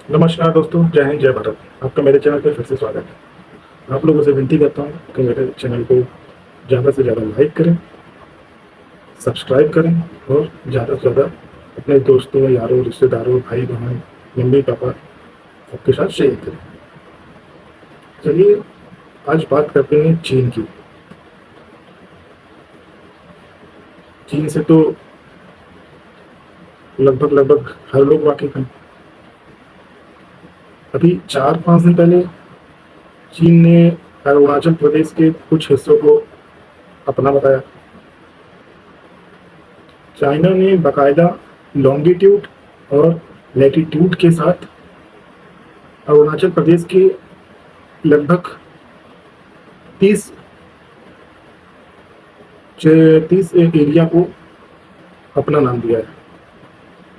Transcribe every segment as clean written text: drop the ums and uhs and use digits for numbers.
नमस्कार दोस्तों, जय हिंद, जय भारत। आपका मेरे चैनल पे फिर से स्वागत है। आप लोगों से विनती करता हूँ कि मेरे चैनल को ज़्यादा से ज़्यादा लाइक करें, सब्सक्राइब करें और ज़्यादा से ज़्यादा अपने दोस्तों, यारों, रिश्तेदारों, भाई बहन, मम्मी पापा सबके साथ शेयर करें। चलिए आज बात करते हैं चीन की। चीन से तो लगभग लगभग हर लोग वाकिफ हैं। अभी 4-5 दिन पहले चीन ने अरुणाचल प्रदेश के कुछ हिस्सों को अपना बताया। चाइना ने बाकायदा लॉन्गिट्यूड और लैटिट्यूड के साथ अरुणाचल प्रदेश के लगभग 30 एरिया को अपना नाम दिया है।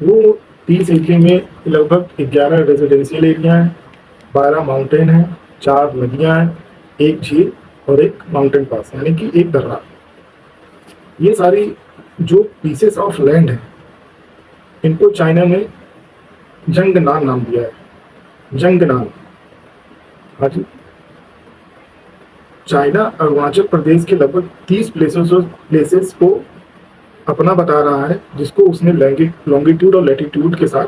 वो 30 एरिया में लगभग 11 रेजिडेंशियल एरिया हैं, 12 माउंटेन हैं, 4 नदियां हैं, एक झील और एक माउंटेन पास यानी कि एक दर्रा। ये सारी जो पीसेस ऑफ लैंड है इनको चाइना ने जंगनान नाम दिया है। जंगनान। हाँ जी, चाइना अरुणाचल प्रदेश के लगभग 30 प्लेसेस को अपना बता रहा है, जिसको उसने लॉन्गिट्यूड और लैटिट्यूड के साथ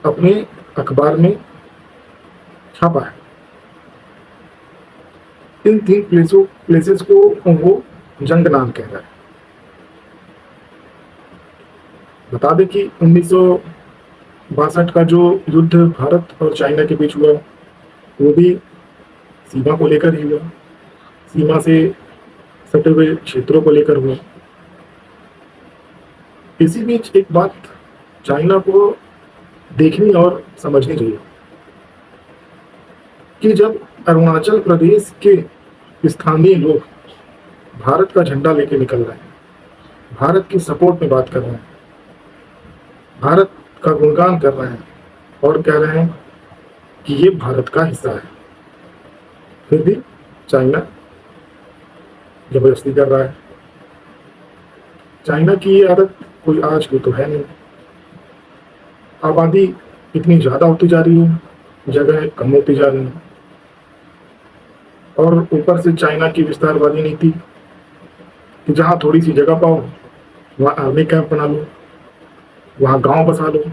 अपने अखबार में छापा है। इन 3 प्लेसेस को वो जंगनान कह रहा है। बता दें कि 1962 का जो युद्ध भारत और चाइना के बीच हुआ वो भी सीमा को लेकर ही हुआ, सीमा से सटे हुए क्षेत्रों को लेकर हुआ। इसी बीच एक बात चाइना को देखनी और समझनी चाहिए कि जब अरुणाचल प्रदेश के स्थानीय लोग भारत का झंडा लेके निकल रहे हैं, भारत के सपोर्ट में बात कर रहे हैं, भारत का गुणगान कर रहे हैं और कह रहे हैं कि ये भारत का हिस्सा है, फिर भी चाइना जबरदस्ती कर रहा है। चाइना की ये आदत कोई आज की तो है नहीं। आबादी इतनी ज़्यादा होती जा रही है, जगह कम होती जा रही है, और ऊपर से चाइना की विस्तारवादी नीति कि जहाँ थोड़ी सी जगह पाओ वहाँ आर्मी कैंप बना लो, वहाँ गांव बसा लो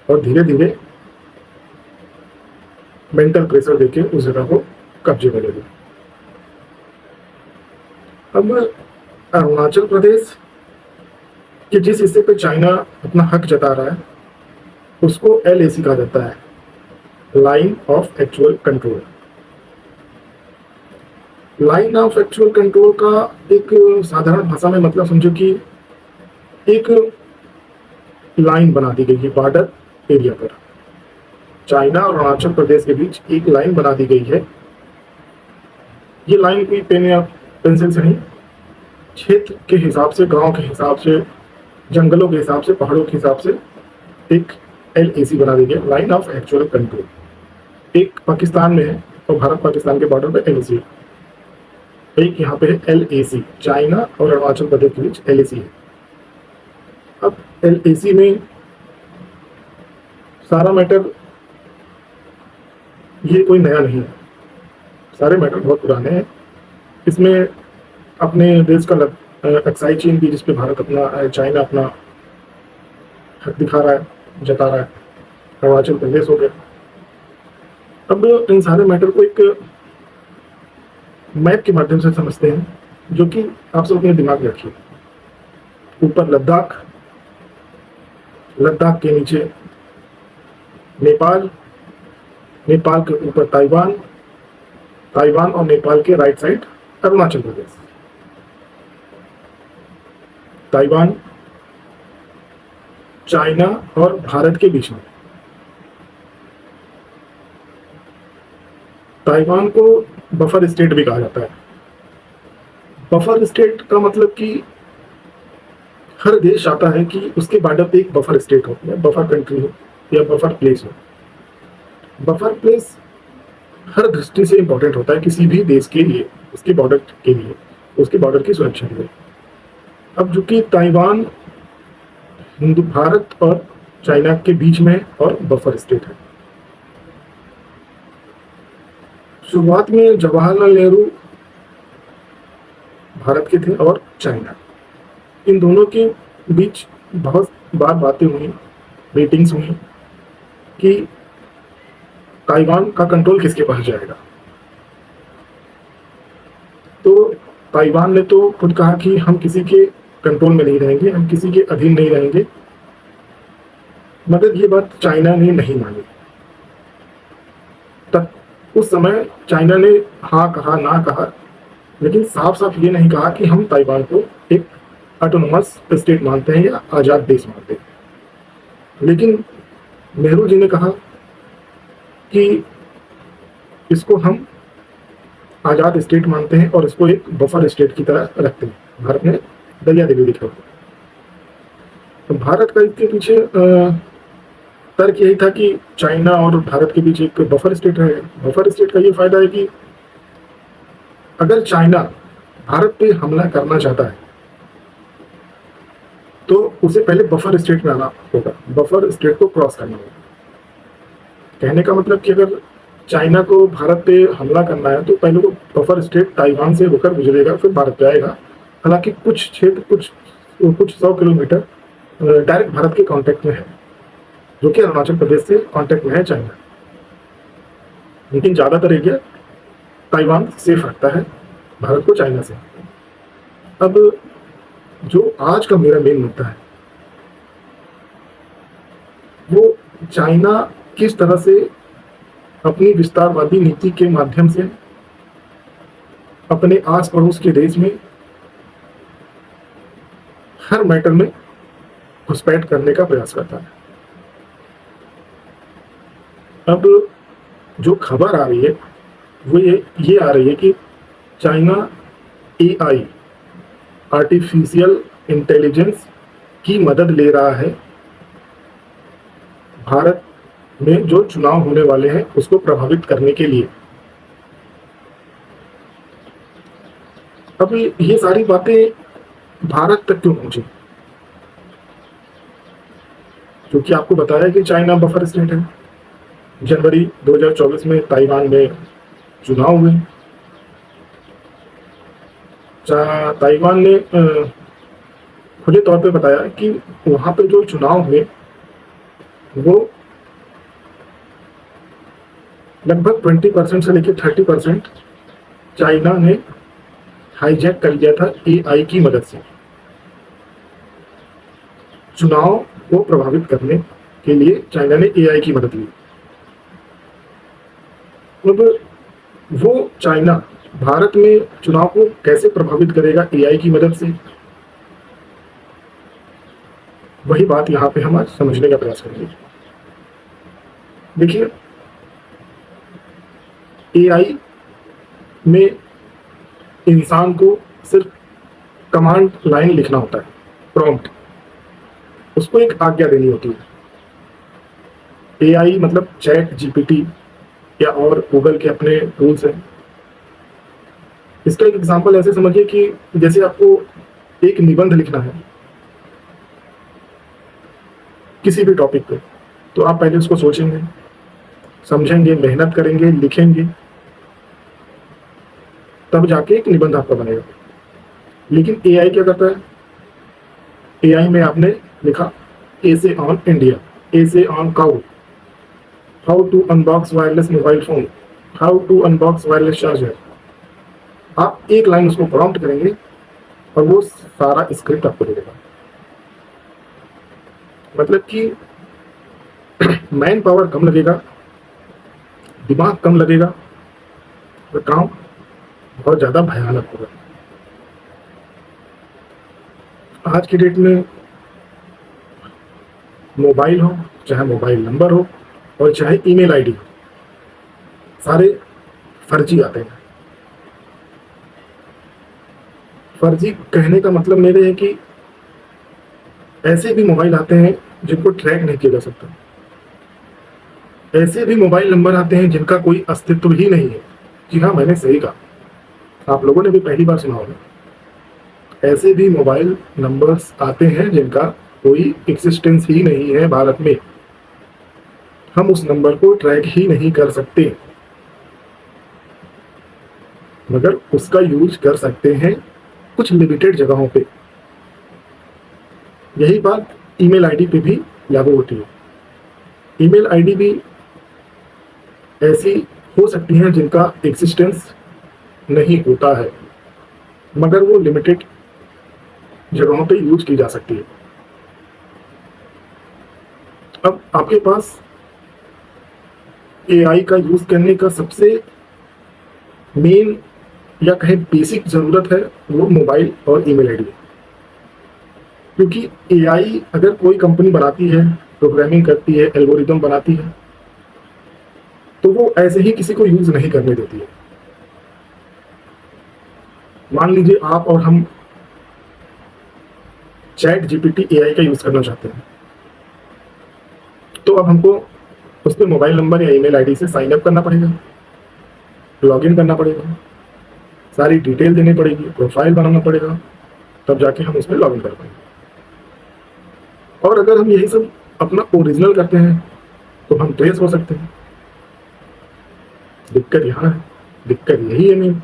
और धीरे धीरे मेंटल प्रेशर देके उस जगह को कब्जे में ले लो। अब अरुणाचल प्रदेश के जिस हिस्से पे चाइना अपना हक जता रहा है उसको LAC कहा जाता है, line of actual control. Line of actual control का एक साधारण भाषा में मतलब समझो कि एक लाइन बना दी गई है बॉर्डर एरिया पर। चाइना और अरुणाचल प्रदेश के बीच एक लाइन बना दी गई है। ये लाइन कोई पेन या पेंसिल से नहीं, क्षेत्र के हिसाब से, गांव के हिसाब से, जंगलों के हिसाब से, पहाड़ों के हिसाब से एक LAC बना दी गई, लाइन ऑफ एक्चुअल कंट्रोल। एक पाकिस्तान में है और भारत पाकिस्तान के बॉर्डर पे LAC है, एक यहाँ पे है LAC, चाइना और अरुणाचल प्रदेश के बीच LAC है। अब LAC में सारा मैटर ये कोई नया नहीं है, सारे मैटर बहुत पुराने हैं। इसमें अपने देश का एक्साइज चीन भी, जिसपे भारत अपना, चाइना अपना हक दिखा रहा है, जता रहा है, अरुणाचल प्रदेश हो गया। अब इन सारे मैटर को एक मैप के माध्यम से समझते हैं, जो कि आप सब अपने दिमाग में रखिए। ऊपर लद्दाख, लद्दाख के नीचे नेपाल, नेपाल के ऊपर ताइवान, ताइवान और नेपाल के right side Arunachal Pradesh. Taiwan China और भारत के बीच में। ताइवान को बफर स्टेट भी कहा जाता है। बफर स्टेट का मतलब कि हर देश चाहता है कि उसके बॉर्डर पे एक बफर स्टेट हो या बफर कंट्री हो या बफर प्लेस हो। बफर प्लेस हर दृष्टि से इंपॉर्टेंट होता है किसी भी देश के लिए, उसके बॉर्डर के लिए, उसके बॉर्डर की सुरक्षा के लिए। अब जो कि ताइवान भारत और चाइना के बीच में और बफर स्टेट है, शुरुआत में जवाहरलाल नेहरू भारत के थे और चाइना, इन दोनों के बीच बहुत बार बातें हुई, मीटिंग्स हुई कि ताइवान का कंट्रोल किसके पास जाएगा। तो ताइवान ने तो खुद कहा कि हम किसी के कंट्रोल में नहीं रहेंगे, हम किसी के अधीन नहीं रहेंगे, मगर ये बात चाइना ने नहीं मानी। तब उस समय चाइना ने हाँ कहा ना कहा, लेकिन साफ साफ ये नहीं कहा कि हम ताइवान को एक ऑटोनोमस स्टेट मानते हैं या आज़ाद देश मानते हैं। लेकिन नेहरू जी ने कहा कि इसको हम आज़ाद स्टेट मानते हैं और इसको एक बफर स्टेट की तरह रखते हैं। भारत ने दरिया देवी दिखा। तो भारत का इसके पीछे तर्क यही था कि चाइना और भारत के बीच एक बफर स्टेट है। बफर स्टेट का ये फायदा है कि अगर चाइना भारत पे हमला करना चाहता है तो उसे पहले बफर स्टेट में आना होगा, बफर स्टेट को क्रॉस करना होगा। कहने का मतलब कि अगर चाइना को भारत पे हमला करना है तो पहले वो बफर स्टेट ताइवान से होकर गुजरेगा, फिर भारत पे आएगा। हालांकि कुछ क्षेत्र कुछ 100 किलोमीटर डायरेक्ट भारत के कांटेक्ट में है, जो कि अरुणाचल प्रदेश से कांटेक्ट में है चाइना, लेकिन ज़्यादातर एरिया ताइवान सेफ रखता है भारत को चाइना से। अब जो आज का मेरा मेन मुद्दा है वो चाइना किस तरह से अपनी विस्तारवादी नीति के माध्यम से अपने आस पड़ोस के देश में हर मैटर में घुसपैठ करने का प्रयास करता है। अब जो खबर आ रही है वो ये आ रही है कि चाइना AI आर्टिफिशियल इंटेलिजेंस की मदद ले रहा है भारत में जो चुनाव होने वाले हैं उसको प्रभावित करने के लिए। अब ये सारी बातें भारत तक क्यों पहुंची? क्योंकि आपको बताया कि चाइना बफर स्टेट है। जनवरी 2024 में ताइवान में चुनाव हुए। ताइवान ने खुले तौर पे बताया कि वहां पे जो चुनाव हुए वो लगभग 20% से लेकर 30% चाइना ने हाईजैक कर लिया था AI की मदद से। चुनाव को प्रभावित करने के लिए चाइना ने AI की मदद ली। अब वो चाइना भारत में चुनाव को कैसे प्रभावित करेगा AI की मदद से, वही बात यहाँ पे हम आज समझने का प्रयास करेंगे। देखिए, AI में इंसान को सिर्फ कमांड लाइन लिखना होता है, प्रॉम्प्ट, उसको एक आज्ञा देनी होती है। AI मतलब चैट GPT या और गूगल के अपने टूल्स हैं। इसका एक एग्जांपल ऐसे समझिए कि जैसे आपको एक निबंध लिखना है किसी भी टॉपिक पे, तो आप पहले उसको सोचेंगे, समझेंगे, मेहनत करेंगे, लिखेंगे, तब जाके एक निबंध आपका बनेगा। लेकिन AI क्या करता है? AI में आपने लिखा A से ऑन इंडिया, A से on cow, how to unbox wireless mobile phone, how to unbox wireless charger. आप एक लाइन उसको प्रॉम्प्ट करेंगे और वो सारा स्क्रिप्ट आपको दे देगा। मतलब कि मैन पावर कम लगेगा, दिमाग कम लगेगा, और काम बहुत ज़्यादा भयानक होगा। आज की डेट में मोबाइल हो, चाहे मोबाइल नंबर हो और चाहे ईमेल आईडी हो, सारे फर्जी आते हैं। फर्जी कहने का मतलब मेरे है कि ऐसे भी मोबाइल आते हैं जिनको ट्रैक नहीं किया जा सकता, ऐसे भी मोबाइल नंबर आते हैं जिनका कोई अस्तित्व ही नहीं है। जी हाँ, मैंने सही कहा, आप लोगों ने भी पहली बार सुना होगा। ऐसे भी मोबाइल नंबर्स आते हैं जिनका कोई एग्जिस्टेंस ही नहीं है भारत में, हम उस नंबर को ट्रैक ही नहीं कर सकते। मगर उसका यूज कर सकते हैं कुछ लिमिटेड जगहों पे। यही बात ईमेल आईडी पे भी लागू होती है। ईमेल आईडी भी ऐसी हो सकती हैं जिनका एग्जिस्टेंस नहीं होता है, मगर वो लिमिटेड जगहों पे यूज की जा सकती है। अब आपके पास एआई का यूज करने का सबसे मेन या कहें बेसिक जरूरत है वो मोबाइल और ईमेल आईडी है। क्योंकि एआई अगर कोई कंपनी बनाती है, प्रोग्रामिंग करती है, एल्गोरिदम बनाती है, तो वो ऐसे ही किसी को यूज नहीं करने देती है। मान लीजिए आप और हम चैट जीपीटी एआई का यूज करना चाहते हैं, तो अब हमको उस पर मोबाइल नंबर या ईमेल आईडी से साइन अप करना पड़ेगा, लॉगिन करना पड़ेगा, सारी डिटेल देनी पड़ेगी, प्रोफाइल बनाना पड़ेगा, तब जाके हम उसमें लॉगिन कर पाएंगे। और अगर हम यही सब अपना ओरिजिनल करते हैं तो हम ट्रेस हो सकते हैं। दिक्कत यहाँ है, दिक्कत यही है मेन।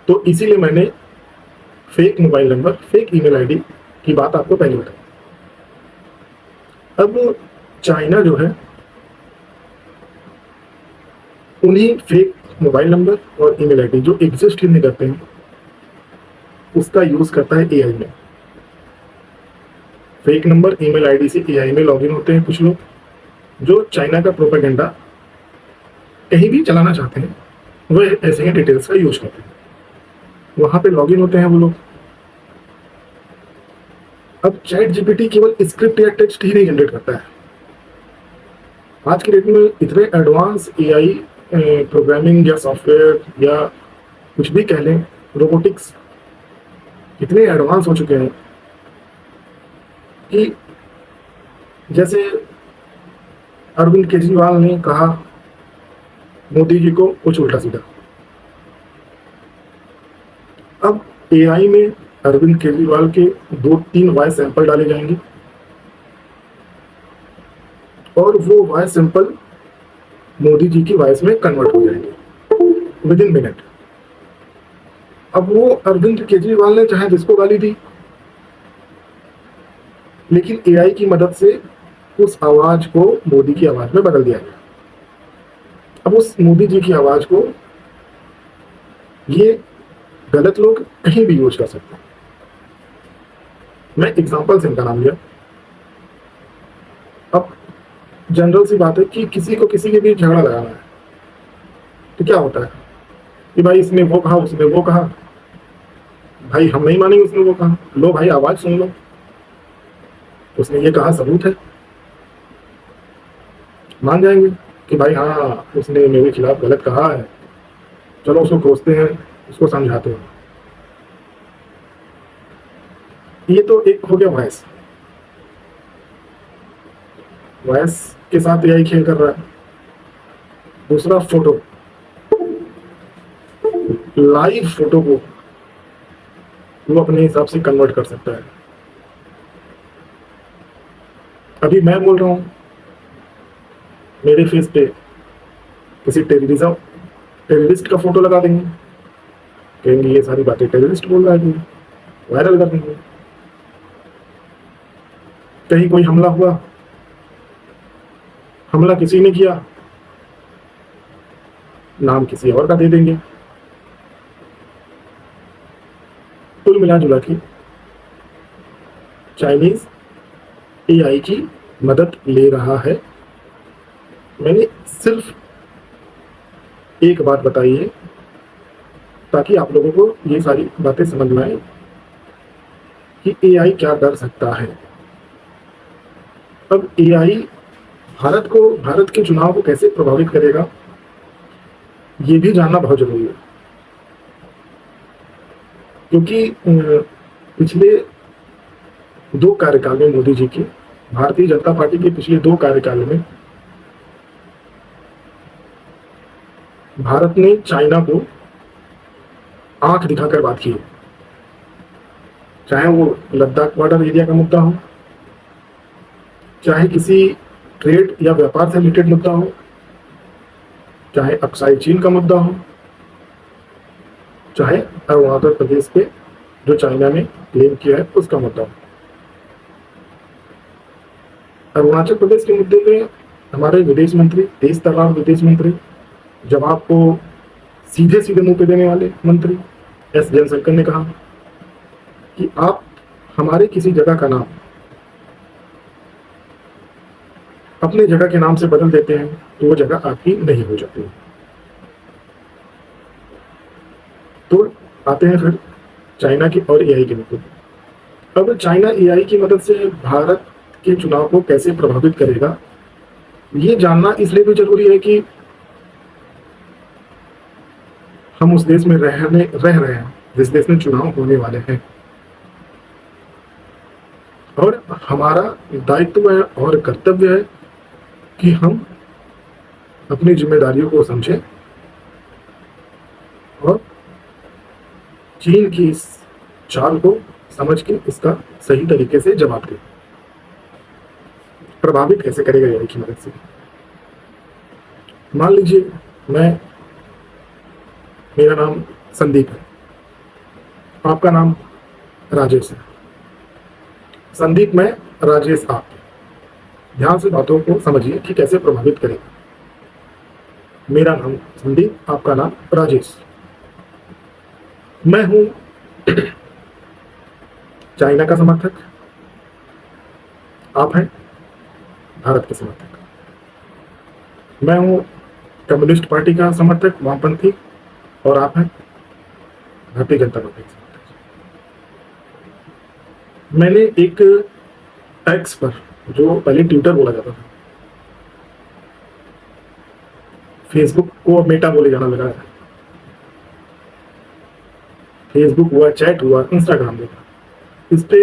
तो इसीलिए मैंने fake mobile number, fake email ID की बात आपको पहले बताई। अब चाइना जो है उन्हीं फेक मोबाइल नंबर और ईमेल आईडी जो एग्जिस्ट ही नहीं करते हैं उसका यूज करता है एआई में। फेक नंबर ईमेल आईडी से एआई में लॉगिन होते हैं कुछ लोग जो चाइना का प्रोपेगेंडा कहीं भी चलाना चाहते हैं, वो ऐसे ही डिटेल्स का यूज करते हैं, वहां पे लॉगिन होते हैं वो लोग। अब चैट जीपीटी केवल स्क्रिप्ट या टेक्स्ट ही नहीं जनरेट करता है। आज की डेट में इतने एडवांस एआई प्रोग्रामिंग या सॉफ्टवेयर या कुछ भी कह लें, रोबोटिक्स इतने एडवांस हो चुके हैं कि जैसे अरविंद केजरीवाल ने कहा मोदी जी को कुछ उल्टा सीधा, अब एआई में अरविंद केजरीवाल के 2-3 वॉइस सैंपल डाले जाएंगे और वो वॉइस सैंपल मोदी जी की वॉइस में कन्वर्ट हो जाएंगे विद इन मिनट। अब वो अरविंद केजरीवाल ने चाहे जिसको गाली दी, लेकिन एआई की मदद से उस आवाज को मोदी की आवाज में बदल दिया गया। अब उस मोदी जी की आवाज को ये गलत लोग कहीं भी यूज कर सकते हैं। मैं एग्जांपल से इनका नाम लिया। अब जनरल सी बात है कि किसी को किसी के बीच झगड़ा लगाना है तो क्या होता है कि भाई इसने वो कहा, उसने वो कहा, भाई हम नहीं मानेंगे उसने वो कहा, लो भाई आवाज सुन लो, उसने ये कहा सबूत है, मान जाएंगे कि भाई हाँ उसने मेरे खिलाफ गलत कहा है, चलो उसको खोजते हैं, उसको समझाते हैं। ये तो एक हो गया वॉइस, वॉइस के साथ एआई खेल कर रहा है। दूसरा फोटो, लाइव फोटो को वो अपने हिसाब से कन्वर्ट कर सकता है। अभी मैं बोल रहा हूं, मेरे फेस पे किसी टेररिस्ट का फोटो लगा देंगे, कहेंगे ये सारी बातें टेररिस्ट बोल रहा है, वायरल कर देंगे। कहीं कोई हमला हुआ, हमला किसी ने किया, नाम किसी और का दे देंगे। कुल मिला जुला के चाइनीज एआई की मदद ले रहा है। मैंने सिर्फ एक बात बताई है ताकि आप लोगों को ये सारी बातें समझ में आए कि एआई क्या कर सकता है। अब एआई भारत के चुनाव को कैसे प्रभावित करेगा ये भी जानना बहुत जरूरी है, क्योंकि पिछले 2 कार्यकाल में मोदी जी के, भारतीय जनता पार्टी के पिछले 2 कार्यकाल में भारत ने चाइना को आंख दिखाकर बात की है। चाहे वो लद्दाख बॉर्डर एरिया का मुद्दा हो, चाहे किसी ट्रेड या व्यापार से रिलेटेड मुद्दा हो, चाहे अक्साई चीन का मुद्दा हो, चाहे अरुणाचल प्रदेश पे जो चाइना ने क्लेम किया है उसका मुद्दा हो। अरुणाचल प्रदेश के मुद्दे पे हमारे विदेश मंत्री, तेज तर्रार विदेश मंत्री, जवाब को सीधे सीधे मुंह पे देने वाले मंत्री एस जयशंकर ने कहा कि आप हमारे किसी जगह का नाम अपने जगह के नाम से बदल देते हैं तो वो जगह आपकी नहीं हो जाती। तो आते हैं फिर चाइना की और एआई के मुद्दे। अब चाइना एआई की मदद से भारत के चुनाव को कैसे प्रभावित करेगा, ये जानना इसलिए भी जरूरी है कि हम उस देश में रह रहे हैं जिस देश में चुनाव होने वाले हैं, और हमारा दायित्व है और कर्तव्य है कि हम अपनी जिम्मेदारियों को समझें और चीन की इस चाल को समझ के इसका सही तरीके से जवाब दें। प्रभावित कैसे करेगा एआई की मदद से? मान लीजिए मेरा नाम संदीप है, आपका नाम राजेश है। संदीप में, राजेश आप। ध्यान से बातों को समझिए कि कैसे प्रभावित करेगा। मेरा नाम संदीप, आपका नाम राजेश। मैं हूं चाइना का समर्थक, आप हैं भारत के समर्थक। मैं हूं कम्युनिस्ट पार्टी का समर्थक, वामपंथी, और आप हैं भारतीय जनता पार्टी के समर्थक। मैंने एक एक्स पर, जो पहले ट्विटर बोला जाता था, फेसबुक को अब मेटा बोले जाना लगा है। फेसबुक हुआ, चैट हुआ, इंस्टाग्राम हुआ, इस पे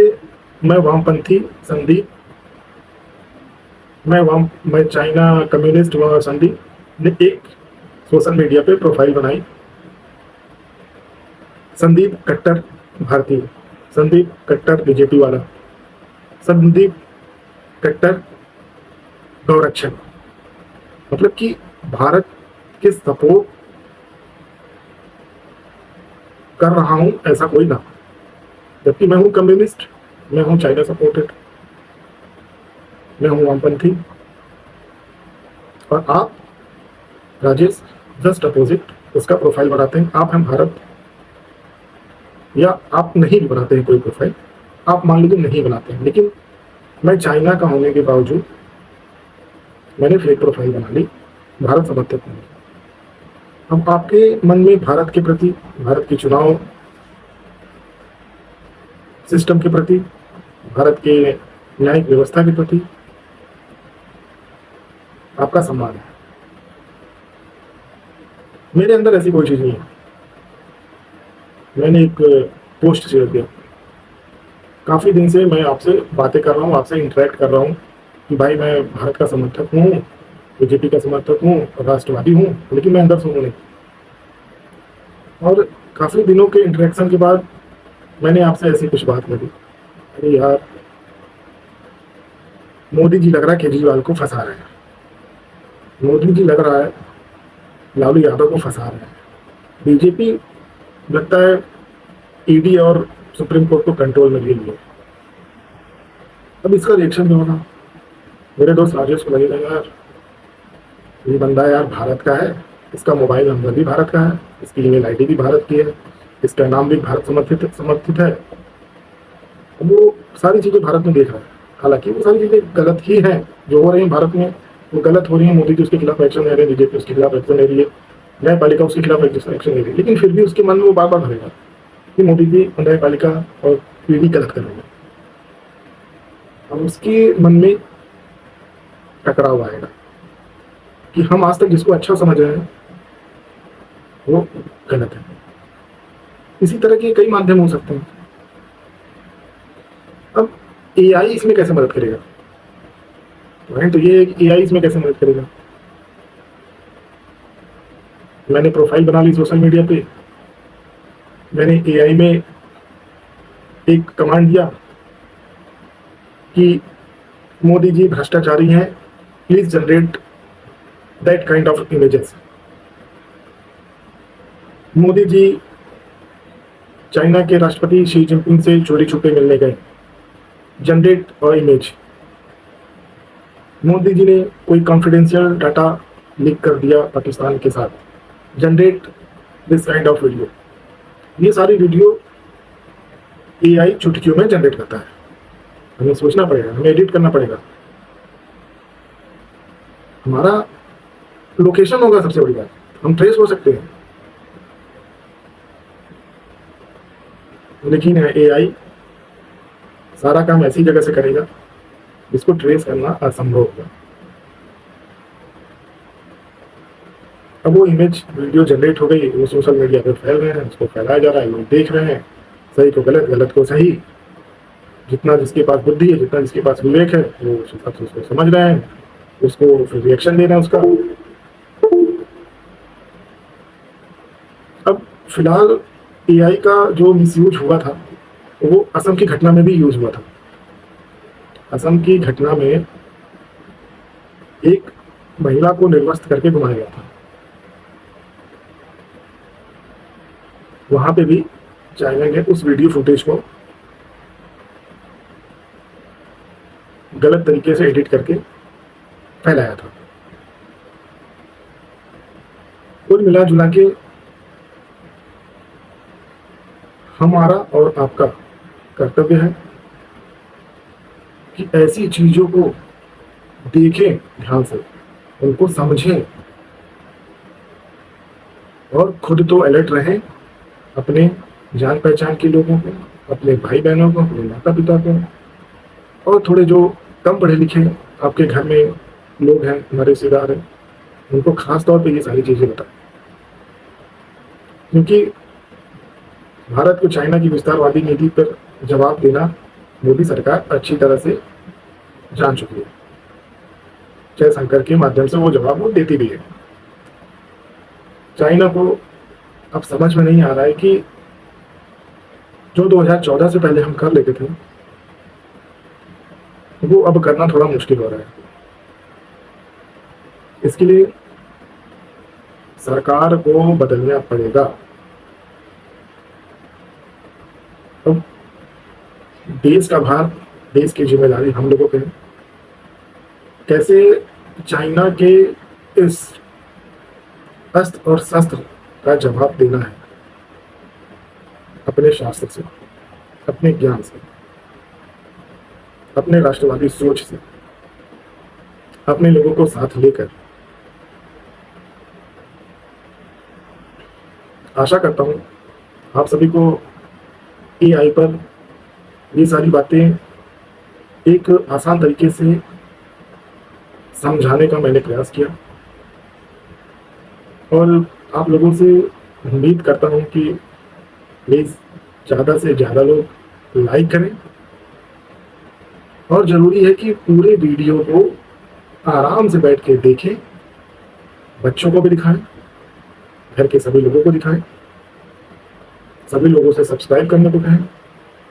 मैं वामपंथी संदीप, मैं चाइना कम्युनिस्ट हुआ संदीप ने एक सोशल मीडिया पे प्रोफाइल बनाई, संदीप कट्टर भारतीय, संदीप कट्टर बीजेपी वाला, संदीप कट्टर गौरक्षक। मतलब कि भारत के सपोर्ट कर रहा हूं ऐसा कोई ना, जबकि मैं हूं कम्युनिस्ट, मैं हूं चाइना सपोर्टेड, मैं हूं वामपंथी, और आप राजेश जस्ट अपोजिट उसका प्रोफाइल बनाते हैं। आप हैं भारत, या आप नहीं भी बनाते हैं कोई प्रोफाइल, आप मान लीजिए नहीं बनाते हैं, लेकिन मैं चाइना का होने के बावजूद मैंने फेक प्रोफाइल बना ली, भारत समर्थक हूँ। अब आपके मन में भारत के प्रति, भारत के चुनाव सिस्टम के प्रति, भारत के न्यायिक व्यवस्था के प्रति आपका सम्मान है। मेरे अंदर ऐसी कोई चीज नहीं है। मैंने एक पोस्ट शेयर किया, काफी दिन से मैं आपसे बातें कर रहा हूँ, आपसे इंटरेक्ट कर रहा हूँ कि भाई मैं भारत का समर्थक हूँ, बीजेपी का समर्थक हूँ, राष्ट्रवादी हूँ, लेकिन मैं अंदर से हूँ नहीं। और काफी दिनों के इंटरेक्शन के बाद मैंने आपसे ऐसी कुछ बात करी, अरे यार मोदी जी लग रहा है केजरीवाल को फंसा रहे हैं, मोदी जी लग रहा है लालू यादव को फंसा रहे हैं, बीजेपी लगता है ईडी और सुप्रीम कोर्ट को कंट्रोल में ले लिए। अब इसका रिएक्शन क्या होगा? मेरे दोस्त राजेश को लगेगा यार ये बंदा यार भारत का है, इसका मोबाइल नंबर भी भारत का है, इसकी ईमेल आईडी भी भारत की है, इसका नाम भी भारत समर्थित है। वो सारी चीज़ें भारत में देख रहा है, हालांकि वो सारी चीज़ें गलत ही हैं जो हो रही हैं भारत में, वो गलत हो रही है। मोदी जी उसके खिलाफ एक्शन ले रहे हैं, बीजेपी उसके खिलाफ एक्शन ले रही है, न्यायपालिका उसके खिलाफ एक्शन ले रही है, लेकिन फिर भी उसके मन में वो बार बार भरेगा कि मोदी जी, न्यायपालिका और ईडी गलत कर रही है। अब उसके मन में टकराव आएगा कि हम आज तक जिसको अच्छा समझ रहे हैं वो गलत है। इसी तरह के कई माध्यम हो सकते हैं। अब एआई इसमें कैसे मदद करेगा? तो ये एआई इसमें कैसे मदद करेगा? मैंने प्रोफाइल बना ली सोशल मीडिया पे, मैंने एआई में एक कमांड दिया कि मोदी जी भ्रष्टाचारी हैं, please generate that kind of images. Modi ji China के राष्ट्रपति शी जिनपिंग से चोरी छुपे मिलने गए, जनरेट और इमेज। मोदी जी ने कोई कॉन्फिडेंशियल डाटा लीक कर दिया पाकिस्तान के साथ, generate this kind of video. ये सारी वीडियो एआई चुटकियों में जनरेट करता है। हमें सोचना पड़ेगा, हमें एडिट करना पड़ेगा, हमारा लोकेशन होगा सबसे बड़ी बात, हम ट्रेस हो सकते हैं। लेकिन एआई सारा काम ऐसी जगह से करेगा जिसको ट्रेस करना असंभव होगा। अब वो इमेज वीडियो जनरेट हो गई, वो सोशल मीडिया पर फैल रहे हैं, उसको फैलाया जा रहा है, लोग देख रहे हैं, सही को गलत, गलत को सही। जितना जिसके पास बुद्धि है, जितना जिसके पास विवेक है, वो उस हिसाब से उसको समझ रहे हैं, उसको फिर रिएक्शन दे रहे हैं उसका। अब फिलहाल एआई का जो मिसयूज हुआ था वो असम की घटना में भी यूज हुआ था। असम की घटना में एक महिला को निर्वस्त्र करके घुमाया गया था। वहां पे भी चाइना ने उस वीडियो फुटेज को गलत तरीके से एडिट करके फैलाया था। कुल मिला जुला के हमारा और आपका कर्तव्य है कि ऐसी चीजों को देखें ध्यान से, उनको समझें और खुद तो अलर्ट रहें, अपने जान पहचान के लोगों को, अपने भाई बहनों को, अपने माता पिता को, और थोड़े जो कम पढ़े लिखे आपके घर में लोग हैं, हमारे रिश्तेदार हैं, उनको खास तौर पे ये सारी चीजें बताएं। क्योंकि भारत को चाइना की विस्तारवादी नीति पर जवाब देना मोदी सरकार अच्छी तरह से जान चुकी है। जयशंकर के माध्यम से वो जवाब वो देती भी है। चाइना को अब समझ में नहीं आ रहा है कि जो 2014 से पहले हम कर लेते थे वो अब करना थोड़ा मुश्किल हो रहा है। इसके लिए सरकार को बदलना पड़ेगा। अब देश का भार, देश की जिम्मेदारी हम लोगों पे है। कैसे चाइना के इस अस्त्र और शस्त्र का जवाब देना है, अपने शास्त्र से, अपने ज्ञान से, अपने राष्ट्रवादी सोच से, अपने लोगों को साथ लेकर। आशा करता हूं आप सभी को एआई पर ये सारी बातें एक आसान तरीके से समझाने का मैंने प्रयास किया, और आप लोगों से उम्मीद करता हूं कि प्लीज़ ज़्यादा से ज़्यादा लोग लाइक करें, और ज़रूरी है कि पूरे वीडियो को आराम से बैठ के देखें, बच्चों को भी दिखाएं, घर के सभी लोगों को दिखाएं, सभी लोगों से सब्सक्राइब करने को कहें,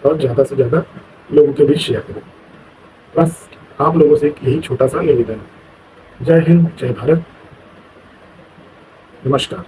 और ज़्यादा से ज़्यादा लोगों के बीच शेयर करें। बस आप लोगों से एक यही छोटा सा निवेदन है। जय हिंद, जय भारत, नमस्कार।